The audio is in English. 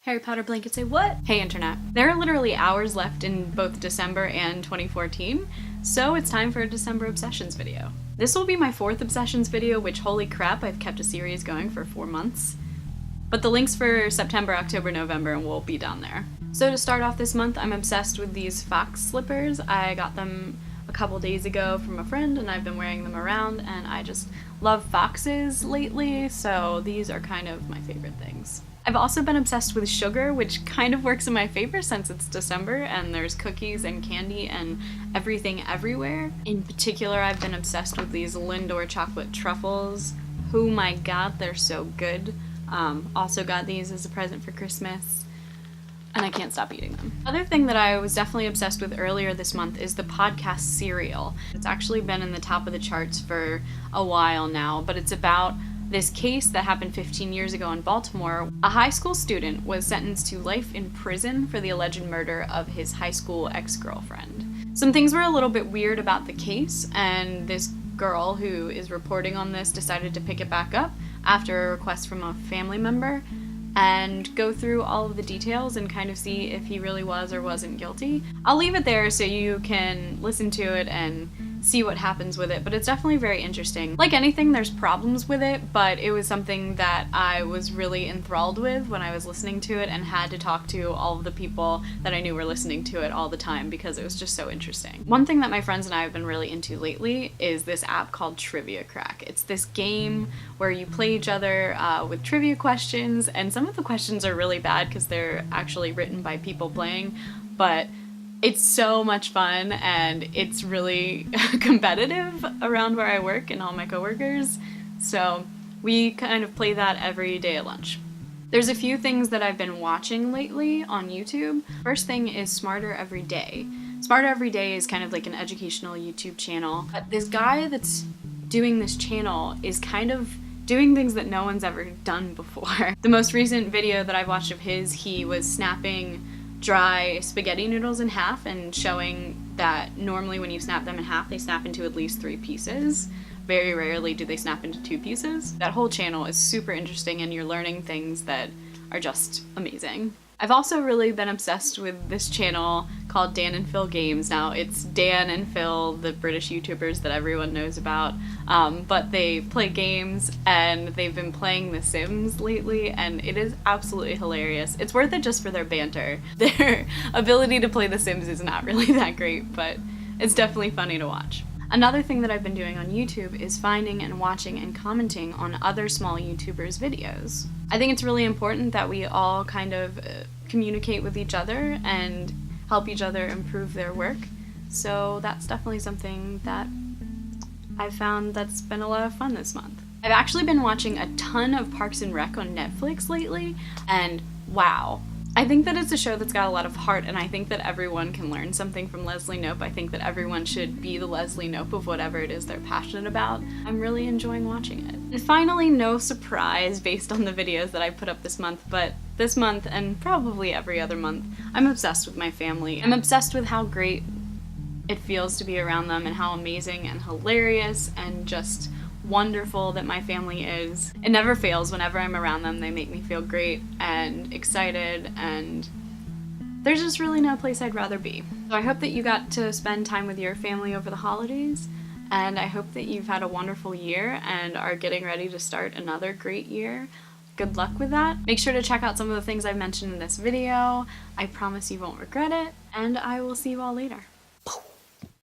Harry Potter blanket say what? Hey internet. There are literally hours left in both December and 2014, so it's time for a December Obsessions video. This will be my 4th Obsessions video, which holy crap, I've kept a series going for 4 months. But the links for September, October, November will be down there. So to start off this month, I'm obsessed with these fox slippers. I got them a couple days ago from a friend and I've been wearing them around, and I just love foxes lately, so these are kind of my favorite things. I've also been obsessed with sugar, which kind of works in my favor since it's December and there's cookies and candy and everything everywhere. In particular, I've been obsessed with these Lindor chocolate truffles. Oh my god, they're so good. Also got these as a present for Christmas, and I can't stop eating them. Other thing that I was definitely obsessed with earlier this month is the podcast Serial. It's actually been in the top of the charts for a while now, but it's about this case that happened 15 years ago in Baltimore. A high school student was sentenced to life in prison for the alleged murder of his high school ex-girlfriend. Some things were a little bit weird about the case, and this girl who is reporting on this decided to pick it back up after a request from a family member and go through all of the details and kind of see if he really was or wasn't guilty. I'll leave it there so you can listen to it and see what happens with it, but it's definitely very interesting. Like anything, there's problems with it, but it was something that I was really enthralled with when I was listening to it and had to talk to all of the people that I knew were listening to it all the time because it was just so interesting. One thing that my friends and I have been really into lately is this app called Trivia Crack. It's this game where you play each other with trivia questions, and some of the questions are really bad because they're actually written by people playing, but it's so much fun, and it's really competitive around where I work and all my coworkers, so we kind of play that every day at lunch. There's a few things that I've been watching lately on YouTube. First thing is Smarter Every Day. Smarter Every Day is kind of like an educational YouTube channel, but this guy that's doing this channel is kind of doing things that no one's ever done before. The most recent video that I've watched of his, he was snapping dry spaghetti noodles in half and showing that normally when you snap them in half, they snap into at least 3 pieces. Very rarely do they snap into 2 pieces. That whole channel is super interesting and you're learning things that are just amazing. I've also really been obsessed with this channel called Dan and Phil Games. Now, it's Dan and Phil, the British YouTubers that everyone knows about, but they play games and they've been playing The Sims lately, and it is absolutely hilarious. It's worth it just for their banter. Their ability to play The Sims is not really that great, but it's definitely funny to watch. Another thing that I've been doing on YouTube is finding and watching and commenting on other small YouTubers' videos. I think it's really important that we all kind of communicate with each other and help each other improve their work. So that's definitely something that I've found that's been a lot of fun this month. I've actually been watching a ton of Parks and Rec on Netflix lately, and wow. I think that it's a show that's got a lot of heart, and I think that everyone can learn something from Leslie Knope. I think that everyone should be the Leslie Knope of whatever it is they're passionate about. I'm really enjoying watching it. And finally, no surprise based on the videos that I put up this month, but this month, and probably every other month, I'm obsessed with my family. I'm obsessed with how great it feels to be around them and how amazing and hilarious and just wonderful that my family is. It never fails. Whenever I'm around them, they make me feel great and excited, and there's just really no place I'd rather be. So I hope that you got to spend time with your family over the holidays, and I hope that you've had a wonderful year and are getting ready to start another great year. Good luck with that. Make sure to check out some of the things I've mentioned in this video. I promise you won't regret it, and I will see you all later.